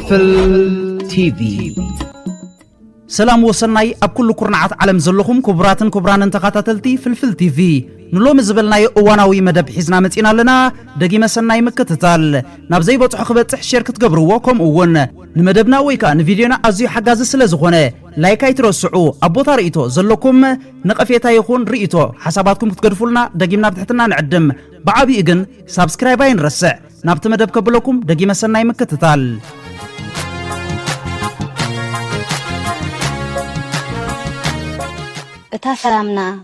ፍልፍል ቲቪ سلام وصلناي أبكل كرنعات عالم زلخم كبراتن كبرانن تخاتلتي فلفل تي في نلوم زبلناي اواناوي مدب حزنا متينا لنا دقي مسناي مكتتال نابزي بطح خبت شركة قبروكم اون نمدبنا ويكا نفيديونا ازي حقاز سلازغونه لايكاي ترسعو ابو طاريتو زلكم نقفيتا يخون ريتو حساباتكم تقدفولنا دقيمنا بتحتنا نعدم بعابي اغن سابسكرايباين رسع نابت مدب كبلكم دقي مسناي مكتتال اتا سلامنا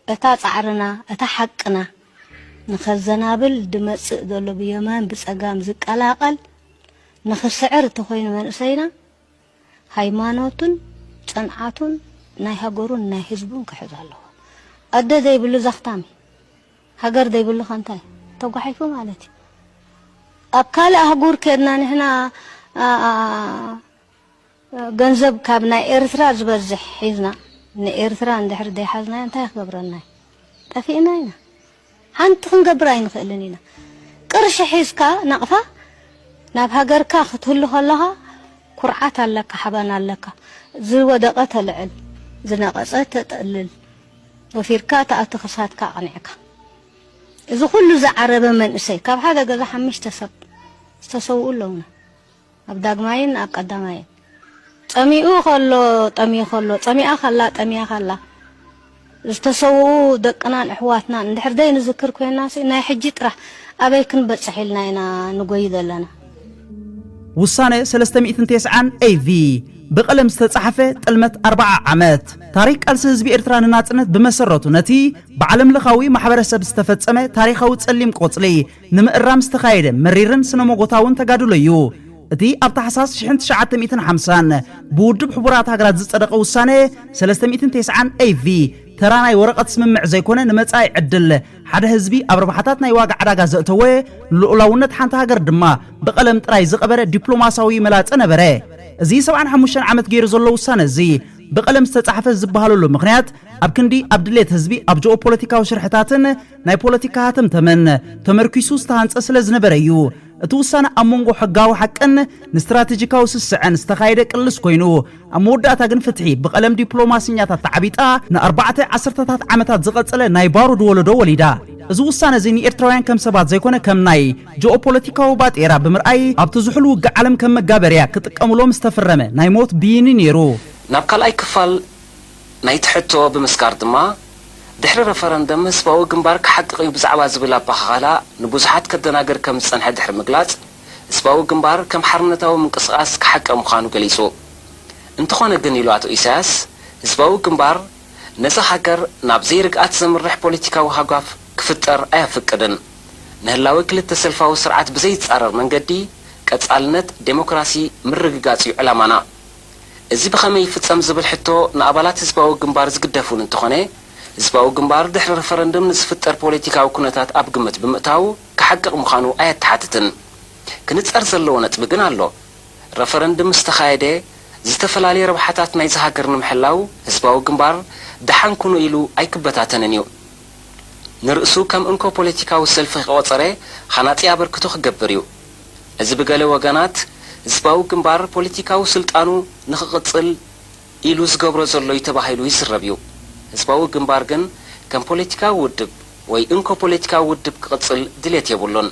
اتا صعرنا اتا حقنا نخزنابل دمص دلو بيمان بصقام زقلاقل نخسعر تخوين منسينا هايمانوتن صنعاتن ناي هاغورن ناي حزبون كحزالو اد داي بلو زختامي هاغر داي بلو خنتاي توغحيفو مالتي اكال هاغور كنا نحنا ገንዘብ ካብና ኤርትራ ዝበዝሕ ሒዝና ንኤርትራ እንድሕር ደይ ሓዝና እንታይ ይኽገብረና ጠፊእና ኢና ሓንቲ ክንገብር ኣይንኽእልን ኢና ቅርሺ ሒዝካ ነቕፋ ናብ ሃገርካ ክትህሉ ከለኻ ኩርዓት ኣለካ ሓበን ኣለካ ዝወደቐ ተልዕል ዝነቐፀ ተጠልል ወፊርካ ተኣቲ ክሳትካ ቐኒዕካ እዚ ኩሉ ዝዓረበ መንእሰይ ካብ ሓደ ገዛ 5 ሰብ ዝተሰውኡ ኣለውና ኣብ ዳግማይን ኣብ ቀዳማይን ጠሚኡ ከሎ ጠሚኡ ከሎ ጠሚኣ ከላ ጠሚያ ከላ ዝተሰው ደቅናን ኣሕዋትና እንድሕር ደይ ንዝክር ኮይናሲ ናይ ሕጂ ጥራሕ ኣበይ ክንበፅሕ ኢልና ኢና ንጎይ ዘለና ውሳኔ 390 AV بقلم استتصحفه طلمت 4 ዓመት ታሪክ ቃልሲ ህዝቢ ኤርትራ ንናጽነት በመሰረቱ ነቲ በዓለም ለኻዊ ማሕበረሰብ ዝተፈጸመ ታሪኻዊ ጸሊም ቆጽሊ ንምእራም ዝተኻየደ መሪርን ስነመጎታውን ተጋድሎ እዩ እቲ ኣብ ታሕሳስ 1950 ብውድብ ሕቡራት ሃገራት ዝጸደቀ ውሳኔ 390 AV ተራናይ ወረቐት ስምምዕ ዘይኮነ ንመጻኢ ዕድል ሓደ ህዝቢ ኣብ ረብሓታት ናይ ዋጋ ዓዳጋ ዘእተወ ልኡላውነት ሓንቲ ሃገር ድማ በቀለም ጥራይ ዝቐበረ ዲፕሎማሲያዊ መላጸ ነበረ እዚ 75 ዓመት ገይሩ ዘሎ ውሳነ እዚ በቀለም ዝተጻሕፈ ዝበሃለሉ ምኽንያት ኣብ ክንዲ ኣብ ድሌት ህዝቢ ኣብ ጂኦፖለቲካዊ ሽርሕታትን ናይ ፖለቲካ ተመን ተመርኪሱ ዝተሃንጸ ስለ ዝነበረ እዩ እቲ ውሳነ ኣብ መንጎ ሕጋዊ ሓቅን ንስትራቴጂካዊ ስስዕን ዝተኻየደ ቅልስ ኮይኑ ኣብ መወዳእታ ግን ፍትሒ በቀለም ዲፕሎማስኛታት ተዓቢጣ ን4 ዓሰርተታት ዓመታት ዝቐጸለ ናይ ባሩድ ወለዶ ወሊዳ እዚ ውሳነ እዚ ንኤርትራውያን ከም ሰባት ዘይኮነ ከም ናይ ጂኦፖለቲካዊ ባጤራ ብምርኣይ ኣብቲ ዝሕሉ ውግእ ዓለም ከም መጋበርያ ክጥቀምሎም ዝተፈረመ ናይ ሞት ብይኒ ነይሩ ናብ ካልኣይ ክፋል ናይ ትሕቶ ብምስካር ድማ ድሕሪ ረፈረንደም ህዝባዊ ግንባር ክሓቅቕ እዩ ብዛዕባ ዝብል ኣባኻኽላ ንብዙሓት ከደናገር ከም ዝጸንሐ ድሕሪ ምግላጽ ህዝባዊ ግንባር ከም ሓርነታዊ ምንቅስቓስ ክሓቀ ምዃኑ ገሊጹ እንተኾነ ግን ኢሉ ኣቶ ኢሳያስ ህዝባዊ ግንባር ነዛ ሃገር ናብ ዘይርግኣት ዘምርሕ ፖለቲካዊ ሃጓፍ ክፍጠር ኣየፍቅድን ንህላዊ ክልተ ሰልፋዊ ስርዓት ብዘይጻረር መንገዲ ቀጻልነት ዴሞክራሲ ምርግጋጽ እዩ ዕላማና እዚ ብኸመይ ይፍጸም ዝብል ሕቶ ንኣባላት ህዝባዊ ግንባር ዝግደፉን እንተኾነ ህዝባዊ ግንባር ድሕሪ ረፈረንደም ንዝፍጠር ፖለቲካዊ ኩነታት ኣብ ግምት ብምእታው ክሓቅቕ ምዃኑ ኣየተሓትትን ክንጸር ዘለዎ ነጥቢ ግን ኣሎ ረፈረንደም ዝተኻየደ ዝተፈላለየ ረብሓታት ናይ ዝሃገር ንምሕላው ህዝባዊ ግንባር ድሓን ኩኑ ኢሉ ኣይክበታተንን እዩ ንርእሱ ከም እንኮ ፖለቲካዊ ሰልፊ ክቆፀረ ሓናጺ ኣበርክቶ ክገብር እዩ እዚ ብገለ ወገናት ህዝባዊ ግንባር ፖለቲካዊ ስልጣኑ ንኽቕጽል ኢሉ ዝገብሮ ዘሎ ተባሂሉ ይስረብ እዩ ህዝባዊ ግንባር ግን ከም ፖለቲካዊ ውድብ ወይ እንኮ ፖለቲካዊ ውድብ ክቕጽል ድሌት የብሉን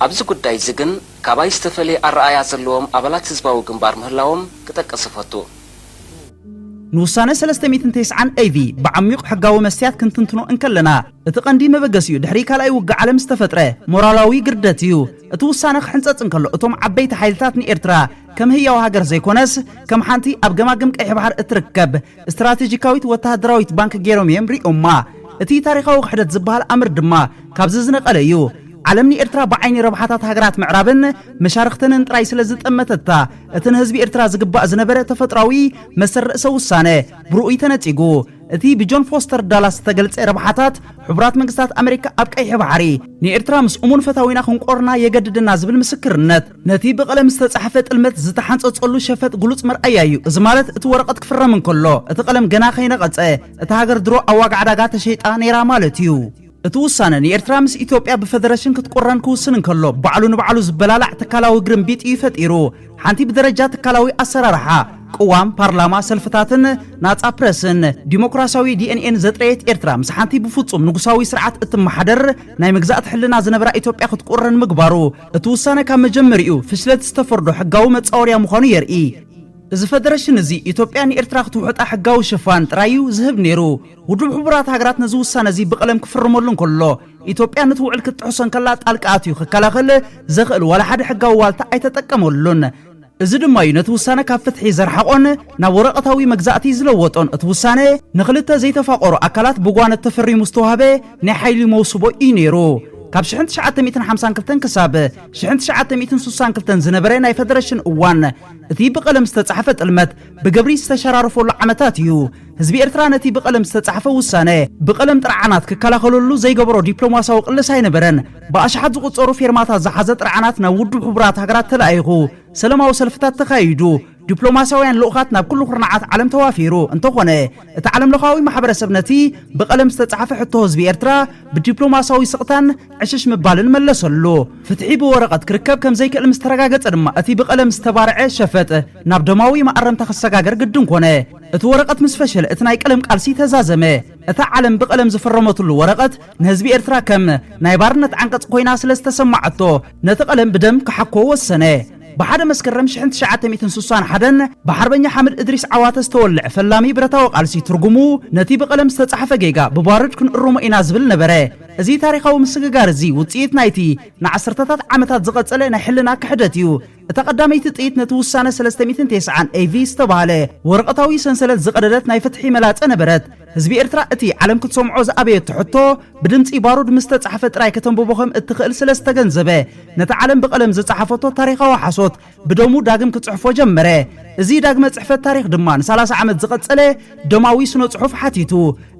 ኣብዚ ጉዳይ እዚ ግን ካባይ ዝተፈለየ ኣረኣያ ዘለዎም ኣባላት ህዝባዊ ግንባር ምህላዎም ክጠቅስ ይፈቱ ንውሳነ 390 AV بعميق حقاوي مستيات كنتنتنو انكلنا እቲ ቀንዲ መበገስ እዩ ድሕሪ ካልኣይ ውግእ ዓለም ዝተፈጥረ ሞራላዊ ግርደት እዩ እቲ ውሳነ ክሕንጸጽ እንከሎ እቶም ዓበይቲ ሓይልታት ንኤርትራ ከም ህያው ሃገር ዘይኮነስ ከም ሓንቲ ኣብ ገማግም ቀይሕ ባሕር እትርከብ ስትራቴጂካዊት ወተሃደራዊት ባንክ ገይሮም እዮም ሪኦማ እቲ ታሪኻዊ ክሕደት ዝበሃል ኣምር ድማ ካብዚ ዝነቐለ እዩ ዓለም ንኤርትራ ብዓይኒ ረብሓታት ሃገራት ምዕራብን መሻርክተንን ጥራይ ስለ ዝጠመተታ እቲ ንህዝቢ ኤርትራ ዝግባእ ዝነበረ ተፈጥራዊ መሰረእሰ ውሳነ ብሩኡይ ተነጺጉ እቲ ብጆን ፎስተር ዳላስ ተገልጸ ረብሓታት ሕቡራት መንግስታት ኣሜሪካ ኣብ ቀይሕ ባሕሪ ንኤርትራ ምስ እሙን ፈታዊና ክንቆርና የገድድና ዝብል ምስክርነት ነቲ ብቐለም ዝተጻሕፈ ጥልመት ዝተሓንጸጸሉ ሸፈጥ ግሉጽ መርኣያ እዩ እዚ ማለት እቲ ወረቐት ክፍረም እንከሎ እቲ ቀለም ገና ከይነቐጸ እቲ ሃገር ድሮ ኣብ ዋጋ ዓዳጋ ተሸይጣ ነይራ ማለት እዩ እትውሳነ ንኤርትራ ምስ ኢትዮጵያ ብፌደሬሽን ክትቆረን ክውስን እንከሎ ባዕሉ ንባዕሉ ዝበላላዕ ትካላዊ ግርምቢጥ ይፈጢሩ ሓንቲ ብደረጃ ትካላዊ ኣሰራርሓ ቅዋም ፓርላማ ሰልፍታትን ናጻ ፕረስን ዲሞክራሲያዊ ዲኤንኤን ዘጥረየት ኤርትራ ምስ ሓንቲ ብፍጹም ንጉሳዊ ስርዓት እትመሓደር ናይ ምግዛእት ሕልና ዝነበራ ኢትዮጵያ ክትቆረን ምግባሩ እትውሳነ ካብ መጀመሪኡ ፍሽለት ዝተፈርዶ ሕጋዊ መጻወርያ ምዃኑ የርኢ እዚ ፌደሬሽን እዚ ኢትዮጵያ ንኤርትራ ክትውሕጣ ሕጋዊ ሽፋን ጥራዩ ዝህብ ነይሩ ውድብ ሕቡራት ሃገራት ነዚ ውሳነ እዚ ብቀለም ክፍርመሉ እንከሎ ኢትዮጵያ ንትውዕል ክትሕሰን ከላ ጣልቃ ኣትዩ ክከላኸል ዘኽእል ዋላ ሓደ ሕጋዊ ዋልታ ኣይተጠቀመሉን እዚ ድማ እዩ ነቲ ውሳነ ካብ ፍትሒ ዘርሓቆን ናብ ወረቐታዊ መግዛእቲ ዝለወጦን እቲ ውሳነ ንኽልተ ዘይተፋቐሩ ኣካላት ብጓነት ተፈሪሙ ዝተዋህበ ናይ ሓይሊ መውስቦ እዩ ነይሩ ካብ 1952 ክሳብ 1962 ዝነበረ ናይ ፌደሬሽን እዋን እቲ ብቀለም ዝተጻሕፈ ጥልመት ብገብሪ ዝተሸራረፈሉ ዓመታት እዩ ህዝቢ ኤርትራ ነቲ ብቀለም ዝተጻሕፈ ውሳነ ብቀለም ጥርዓናት ክከላኸለሉ ዘይገበሮ ዲፕሎማሲያዊ ቅልስ ኣይነበረን ብኣሽሓት ዝቁፀሩ ፌርማታት ዝሓዘ ጥርዓናት ናብ ውድብ ሕቡራት ሃገራት ተለኣይኹ ሰላማዊ ሰልፍታት ተኻይዱ ዲፕሎማሲያውያን ልኡኻት ናብ ኩሉ ኩርናዓት ዓለም ተዋፊሩ እንተኾነ እቲ ዓለም ለኻዊ ማሕበረሰብ ነቲ ብቀለም ዝተጻሕፈ ሕቶ ህዝቢ ኤርትራ ብዲፕሎማሲያዊ ስቕታን ዕሽሽ ምባልን መለሰሉ ፍትሒ ብወረቐት ክርከብ ከም ዘይክእል ምስ ተረጋገፀ ድማ እቲ ብቀለም ዝተባርዐ ሸፈጥ ናብ ደማዊ ማዕረምታ ክሰጋገር ግድን ኮነ እቲ ወረቐት ምስ ፈሸለ እቲ ናይ ቀለም ቃልሲ ተዛዘመ እታ ዓለም ብቀለም ዝፈረመትሉ ወረቐት ንህዝቢ ኤርትራ ከም ናይ ባርነት ዓንቀጽ ኮይና ስለ ዝተሰማዓቶ ነቲ ቀለም ብደም ክሓኮ ወሰነ بحد مسكرم 1961 بحربኛ حمد إدريس عواته ዝተወልዕ ፈላሚ ብረታዊ ቃልሲ ትርጉሙ ነቲ ብቀለም ዝተጻሕፈ ጌጋ ብባርድ ክንእሩሞ ኢና ዝብል ነበረ እዚ ታሪኻዊ ምስግጋር እዚ ውጽኢት ናይቲ ንዓሰርተታት ዓመታት ዝቐጸለ ናይ ሕልና ክሕደት እዩ እታ ቀዳመይቲ ጥኢት ነቲ ውሳነ 390 AV ዝተባሃለ ወረቐታዊ ሰንሰለት ዝቀደደት ናይ ፍትሒ መላጸ ነበረት ህዝቢ ኤርትራ እቲ ዓለም ክትሰምዖ ዝኣበየት ትሕቶ ብድምፂ ባሩድ ምስ ተጻሕፈ ጥራይ ከተንብቦ ከም እትኽእል ስለዝተገንዘበ ነቲ ዓለም ብቀለም ዝጻሕፈቶ ታሪኻዊ ሓሶት ብደሙ ዳግም ክጽሕፎ ጀመረ እዚ ዳግመ ጽሕፈት ታሪኽ ድማ ን30 ዓመት ዝቐጸለ ደማዊ ስነ ጽሑፍ ሓቲቱ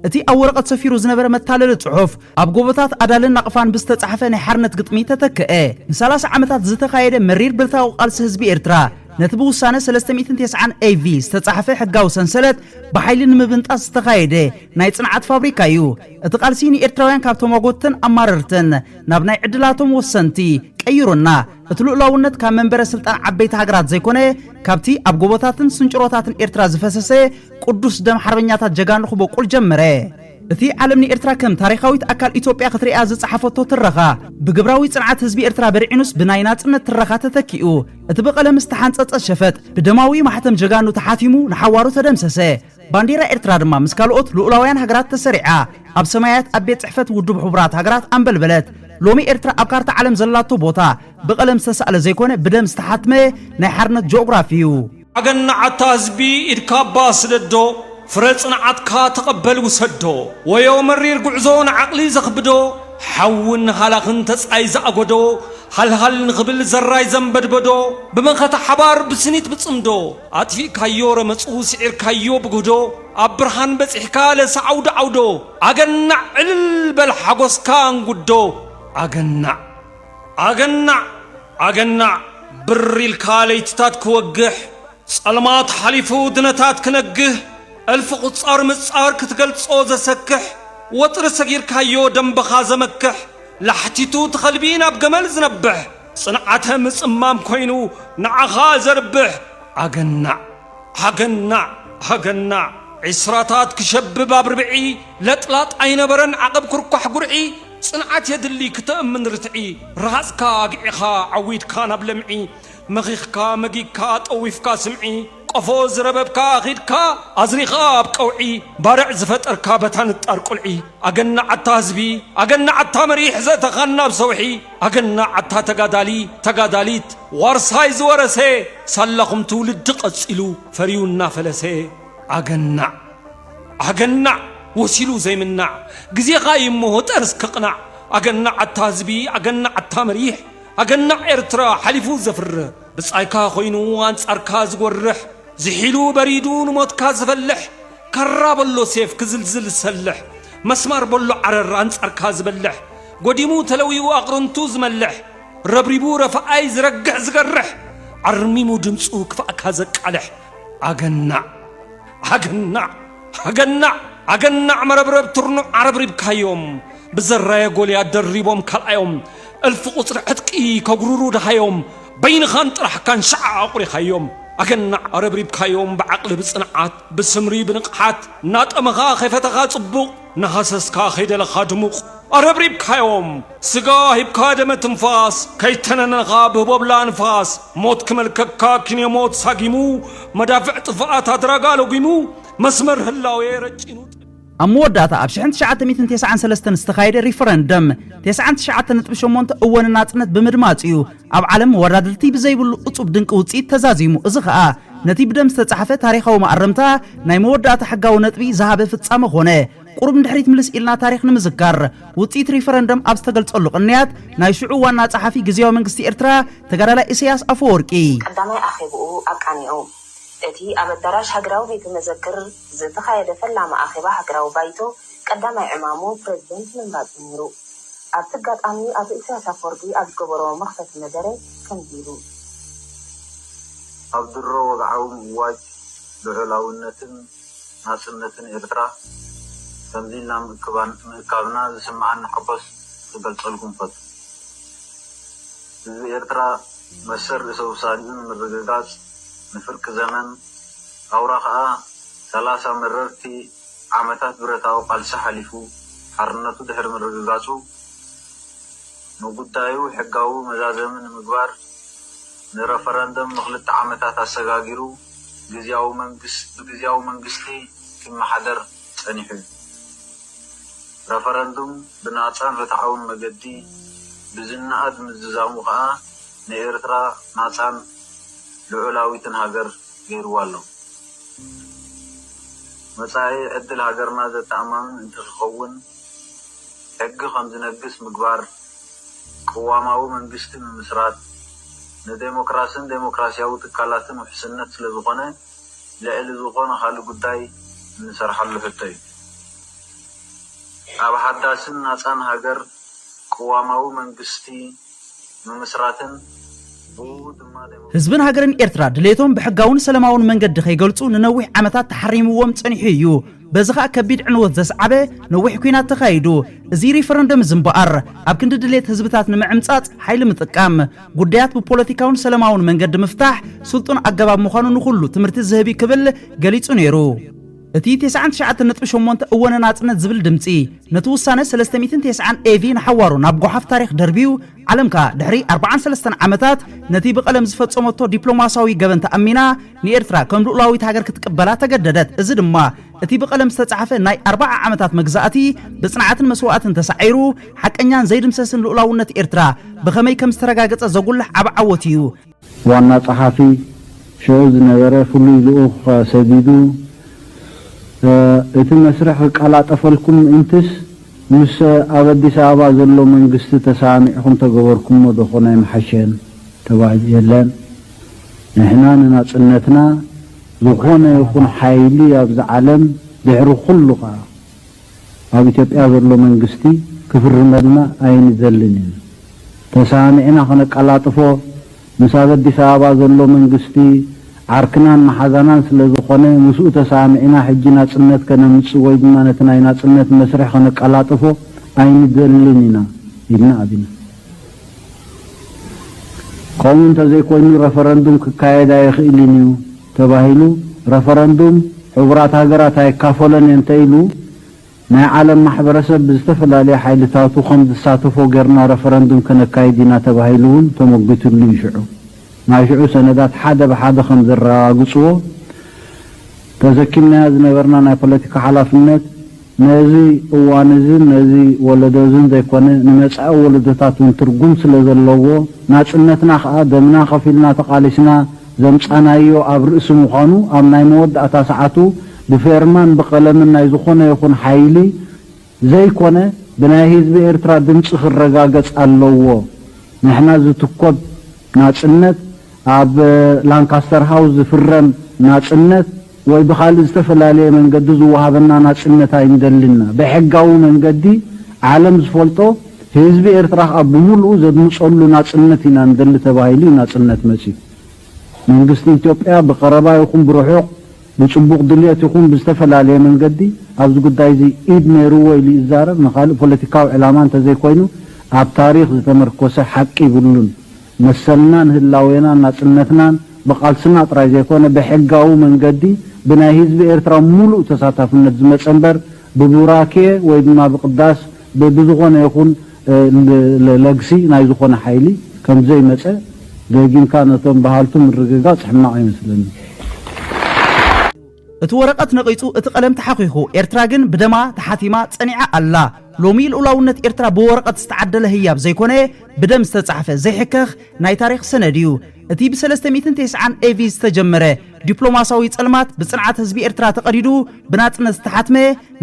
እቲ ኣብ ወረቐት ሰፊሩ ዝነበረ መታለሊ ጽሑፍ ኣብ ጎቦታት ኣዳልን ናቕፋን ብዝተጻሕፈ ናይ ሓርነት ግጥሚ ተተክአ ን30 ዓመታት ዝተኻየደ መሪር ብልታዊ ቃልሲ ህዝቢ ኤርትራ ነቲ ብውሳነ 390 AV ዝተጻሕፈ ሕጋዊ ሰንሰለት ብሓይሊ ንምብንጣስ ዝተኻየደ ናይ ጽንዓት ፋብሪካ እዩ እቲ ቃልሲ ንኤርትራውያን ካብ ተሟጎትን ኣማረርትን ናብ ናይ ዕድላቶም ወሰንቲ ቀይሩና እቲ ልኡላውነት ካብ መንበረ ስልጣን ዓበይቲ ሃገራት ዘይኮነ ካብቲ ኣብ ጎቦታትን ስንጭሮታትን ኤርትራ ዝፈሰሰ ቅዱስ ደም ሓርበኛታት ጀጋኑ ክበቁል ጀመረ እቲ ዓለም ንኤርትራ ከም ታሪኻዊት ኣካል ኢትዮጵያ ክትሪኣ ዝጻሕፈቶ ትረኻ ብግብራዊ ጽንዓት ህዝቢ ኤርትራ በርዒኑስ ብናይ ናጽነት ትረኻ ተተኪኡ እቲ ብቀለም ዝተሓንጸጸ ሸፈጥ ብደማዊ ማሕተም ጀጋኑ ተሓቲሙ ንሓዋሩ ተደምሰሰ ባንዴራ ኤርትራ ድማ ምስ ካልኦት ልኡላውያን ሃገራት ተሰሪዓ ኣብ ሰማያት ኣብ ቤት ጽሕፈት ውድብ ሕቡራት ሃገራት ኣንበልበለት ሎሚ ኤርትራ ኣብ ካርታ ዓለም ዘላቶ ቦታ ብቀለም ዝተሳእለ ዘይኮነ ብደም ዝተሓትመ ናይ ሓርነት ጂኦግራፊ እዩ ኣገናዓታ ህዝቢ ኢድካ ባስደዶ ፍረጽናዓትካ ተቐበል ውሰዶ ወዮ መሪር ጉዕዞ ንዓቕሊ ዘኽብዶ ሓውን ሃላኽን ተጻይ ዘኣጐዶ ሃልሃል ንኽብል ዘራይ ዘንበድበዶ ብመኸተ ሓባር ብስኒት ብጽምዶ ኣጥፊእካዮ ረመፁ ስዒርካዮ ብጉህዶ ኣብ ብርሃን በጺሕካ ለሰዓውዶ ዓውዶ ኣገናዕ ዕልል በል ሓጐስካ እንጉዶ ኣገናዕ ኣገናዕ ኣገናዕ ብሪልካ ለይትታት ክወግሕ ጸልማት ሓሊፉ ድነታት ክነግህ ألف قصار مصار كتقلصو زسكح وطر سغير كايو دنبخا زمكح لحتيتو تخلبينا بجمل زنبح صنعتها مصمام كوينو نعخا زربح أغنع عسراتات كشبب بربعي لطلات عين برن عقب كركح قرعي صنعت يدلي كتأمن رتعي راسكا قعخا عويدكا نبلمعي مخيخكا مقيكا طويفكا سمعي قفوز رببكا خيدكا أزريخا بقوعي بارع زفتركا بتان الطرقلعي أغنى عتا هزبي أغنى عتا مريح زتخنا بسوحي أغنى عتا تقاداليت ورسايز ورسي سلقم تولد قصيلو فريونا فلسي أغنى وسيلو زي منع غزيخا يمو ترس كقنع أغنى عتا هزبي أغنى عتا مريح أغنى إرترا حلفو زفر بس أيكا خوينو وانس أركاز ورح زحيلو بريدون موت كازفلح كراب اللو سيف كزلزل سلح مسمار بلو عرر انس اركاز بلح قديمو تلويو اقرنتو زملح ربريبو رفعاي زرقع زقرح عرميمو دمسو كفاكازك علح أغنع مربرب ترنو عربريب كايوم بزرايا قولي أدريبهم كالأيوم ألف قصر عتقي كغرورو دهايوم بين خان طرح كان شعا أقري خيوم أكن أربريب كيوم بعقل بصنعات بسمري بنقحات نات أمغا خيفتها صبوق نحسسكا خيدل خادموق أربريب كيوم سقاهب كادمة تنفاس كي تننغا ببوبلا انفاس موت كمل ككا كني موت ساقيمو مدافع طفاءات هدراغالو قيمو مسمر هلاوي رجينو أموداتا أب 1993 استخايد ريفرندم 99.8 أول ناتنت بمدماتيو أب عالم ورادلتي بزيبل أطب دنك وطيت تزازيمو إزخاء نتي بدم ستصحفة تاريخ ومعرمتا ناي موداتا حقاو نتبي زهابة فتسامة خونه قرب ندحريت ملس إلنا تاريخ نمزكار وطيت ريفرندم أب استقلت أولوق النيات ناي شعو وانا صحفي جزيو منغستي إرترا تقرالا إسياس أفوركي قدامي أخيبو أقانيو أتي أبدراش هجراو بيت مذكر زتخايد فلا ما أخيبا هجراو بايتو قدامي عمامو بريزيدنت من بعد نيرو أبتقات أمي أبو إساس أفوركي أبقبرو مخفة مدري كنزيرو أبدرو وضعو مواج بعلاونتن ناسنتن إرترا تنزيلنا مكابنا سمعنا حبس تقلت لكم فت إرترا مسر سوسانين من رجاج نفرق زمن أوراقها 3 مررتي عمتات برتاو قالسة حليفو حرنتو دحر من رجاجو نوبدايو حقاو مزازمن مقبار نرفرندم مخلط عمتات السجاجرو جزياو منقستي كما حدر سنيحو رفرندم بناطان رتعاون مجدي بزنا أدم الززاموها نيرترا ناطان لعلاوي تنهاجر غير والو مساي عدل هاجرنا ذات أمان انت تخون حق خمز نقص مقبار قواماو منقست من مسرات ديمقراسياو تكالاتن وحسنت لزغنة لألي زغنة خالو قداي من سرح اللفتاي أب حداسن ناطان هاجر قواماو منقستي من مسراتن ህዝብን ሃገርን ኤርትራ ድሌቶም ብሕጋውን ሰላማውን መንገዲ ከይገልጹ ንነዊሕ ዓመታት ተሐሪምዎም ጸኒሑ እዩ በዝኻ ከቢድ ዕንወት ዘስዓበ ነዊሕ ኩናት ተኻይዱ እዚ ሪፈረንደም ዝምበኣር ኣብ ክንዲ ድሌት ህዝብታት ንምዕምጻጽ ሓይሊ ምጥቃም ጉዳያት ብፖለቲካውን ሰላማውን መንገዲ ምፍታሕ ስልጡን ኣገባብ ምዃኑ ንኹሉ ትምህርቲ ዝህብ ክብል ገሊጹ ነይሩ እቲ 99.8 እወነ ናጽነት ዝብል ድምጺ ነቲ ውሳነ 390 ኤቪ ንሓዋሩ ናብ ጎሓፍ ታሪኽ ደርቢው ዓለምካ ድሕሪ 43 ዓመታት ነቲ ብቐለም ዝፈጸመቶ ዲፕሎማሲያዊ ገበን ተኣሚና ንኤርትራ ከም ልኡላዊት ሃገር ክትቅበላ ተገደደት እዚ ድማ እቲ ብቐለም ዝተጻሕፈ ናይ 40 ዓመታት መግዛእቲ ብጽንዓትን መስዋዕትን ተሳዒሩ ሓቀኛን ዘይድምሰስን ልኡላውነት ኤርትራ ብኸመይ ከም ዝተረጋገጸ ዘጉልሕ ዓብዓወት እዩ ዋና ጸሓፊ ሸው ዝነበረ ፍሉይ ልኡኽ ሰዲዱ እቲ መስርሕ ቃላጠፈልኩም እንትስ ምስ ኣብ አዲስ አበባ ዘሎ መንግስቲ ተሳሚዕኩም ተገበርኩም ወደኾነ ይመሐሸን ተባሂል የለን ንሕና ንናጽነትና ዝኾነ ይኹን ሓይሊ ኣብ ዓለም ድሕሪ ኩሉ ኣብ ኢትዮጵያ ዘሎ መንግስቲ ክፍርመልና ኣይንዘልን ተሳሚዕና ከነቃላጥፎ ምስ ኣብ አዲስ አበባ ዘሎ መንግስቲ عركنا محزنان سلزخونه مسؤول تسامعنا حجنا صنت كنمص ወይ ድማ ነቲ ናይ ናጽነት መስርሕ ከነቃላጥፎ ኣይንደልልኒና ኢልና ኣብና ቆሙን ተዘይኮይኑ ረፈረንዱም ክካየዳ ይኽእልኒ ተባሂሉ ረፈረንዱም ሕብራት ሃገራት ኣይካፈለን እንተይሉ ናይ ዓለም ማሕበረሰብ ብዝተፈላለየ ሓይልታቱ ከም ዝሳተፎ ገርና ረፈረንዱም ከነካይዲና ተባሂሉን ተሞግቱሉ ይሽዑ ናይሽዑ ሰነዳት ሓደ በሓደ ከም ዝረጋግጽዎ ተዘኪምና ዝነበርና ናይ ፖለቲካ ሓላፍነት ነዚ እዋንዝን ነዚ ወለዶዝን ዘይኮነ ንመጻኢ ወለዶታት ትርጉም ስለዘለዎ ናጽነትና ከዓ ደምና ከፊልና ተቃሊስና ዘምጻናዮ ኣብ ርእሱ ምዃኑ ኣብ ናይ መወዳእታ ሰዓቱ ብፌርማን ብቀለምን ናይ ዝኾነ ይኹን ሓይሊ ዘይኮነ ብናይ ህዝቢ ኤርትራ ድምፂ ክረጋገጽ ኣለዎ ንሕና ዝትኮብ ናጽነት ኣብ ላንካስተር ሃውስ ዝፍረም ናጽነት ወይ بخالد استفلالي من قد زوهابنا ناصنت አይንደልና በሕጋው መንገዲ ዓለም ዝፈልጦ ህዝቢ ኤርትራ አብሙሉ ዘድምጾሉ ናጽነት ኢና እንደል ተባሂሉ ናጽነት መሲ መንግስት ኢትዮጵያ በቀረባ ይኹን ብሩሑ بصبوق دليت يكون بستفلاليه منقدي ابز قداي زي ايد نيرو ويلي يزارب نخالف بوليتيكاو اعلامان تزي كوينو اب تاريخ زتمركوسه حق يبلون مسلنا هلاوينا ناصنتنا بقالسنا طراي زيكونه بحقاو منقدي بنا حزب ኤርትራ ሙሉ ተሳታፍነት ዝመጸንበር በቡራኬ ወይ ድማ በቅዳስ በብዝኾነ ይኹን ለግሲ ናይ ዝኾነ ኃይሊ ከምዘይ መጸ ደጊም ካነቶም ባህልቱም ርግጋጽ ሕማቅ ይመስለኒ እቲ ወረቀት ነቂጹ እቲ ቀለም ተሓኺኹ ኤርትራ ግን ብደማ ተሓቲማ ጸኒዓ ኣላ ሎሚ ልኡላውነት ኤርትራ በወረቀት ዝተዓደለ ህያብ ዘይኮነ ብደም ዝተጻሕፈ ዘይሕከኽ ናይ ታሪኽ ሰነድ እዩ እቲ ብ390 ኤቪ ዝተጀመረ ዲፕሎማሲያዊ ጸልማት ብጽንዓት ህዝቢ ኤርትራ ተቀዲዱ ብናጽነት ዝተሓትመ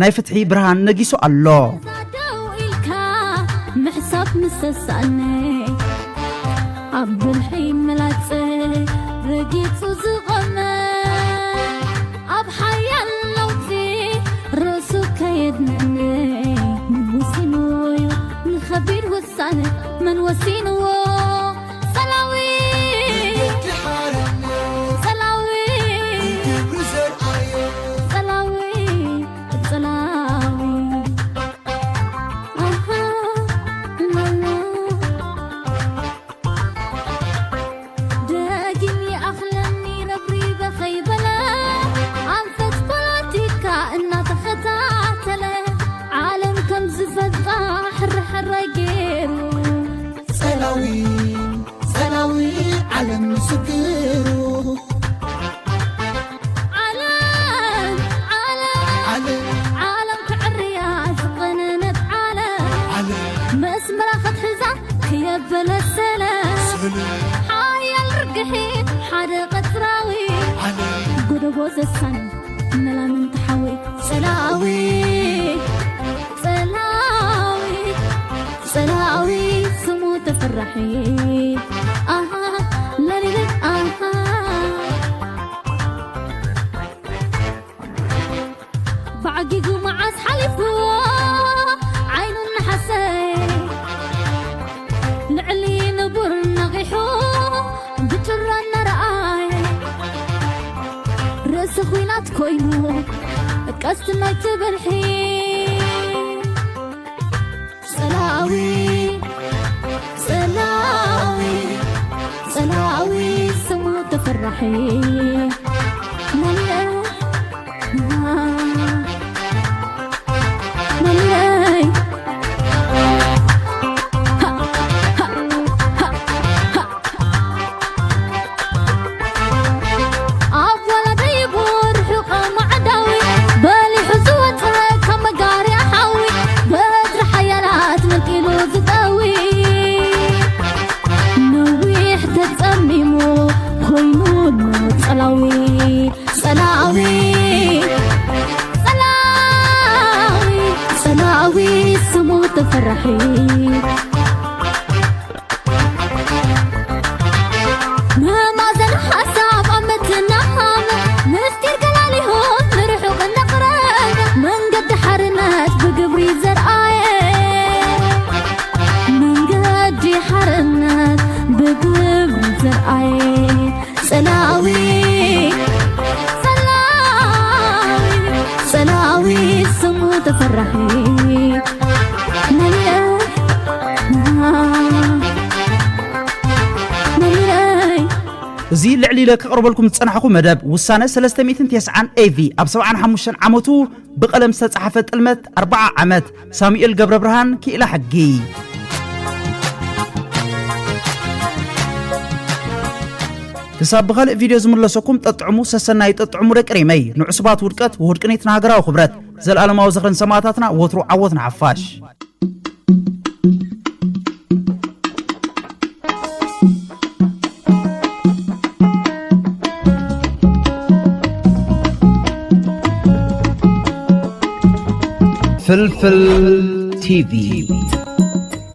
ናይ ፍትሒ ብርሃን ነጊሱ ኣሎ محساب مسساني عبد الحين ملاتي رقيت وزغمي عب حيا اللوتي راسو كيدني من وسينو من خبير وساني من وسينو سلاوي سلاوي سلاوي سلاوي سلاوي علم سكرو عالم كعريات قننت عالم مسمر اخذ حزام كيبل السلام حايا الرقحي حرقة راوي قدبوز السنة ملا من تحوي سلاوي سلاوي سلاوي سمو تفرحي للي بعقيقو معاس حلفو عين النحسي لعلي نبر نغيحو بترنا رأي رأس خوينات كوينو كاست ما تبرحي سلاوي سلاوي سلاوي سمو تفرحي ملاي ملاي أول ديبور حقا معداوي بالي حزوتها كما قاري أحاوي بدر حيالات من كيلو زداوي نويح تتأممو خوينون سلاوي سلاوي سلاوي سلاوي سمو تفرحي ما زال حساب عمتنا نستير قلالي هون نروحو بالنقران من قد حرنات بقبري زرعاية من قد حرنات بقبري زرعاية سلاوي سلاوي سلاوي سمو تفرحي ملاي ملاي زي لعلي لك قربلكم تصنحكم مدب وسانه 390 AV اب 75 عمتو بقلم استصحفت المت 4 عمت ساميኤል ገብረ ብርሃን كيلا حقي كساب بخلق فيديو زملسكم تطعمو سسناي تطعمو دقريمي نعصبات ودقت وهدقنيتنا هاغراو خبرت زلالماو زخرن سماتاتنا وترو عوتنا عفاش فلفل تي في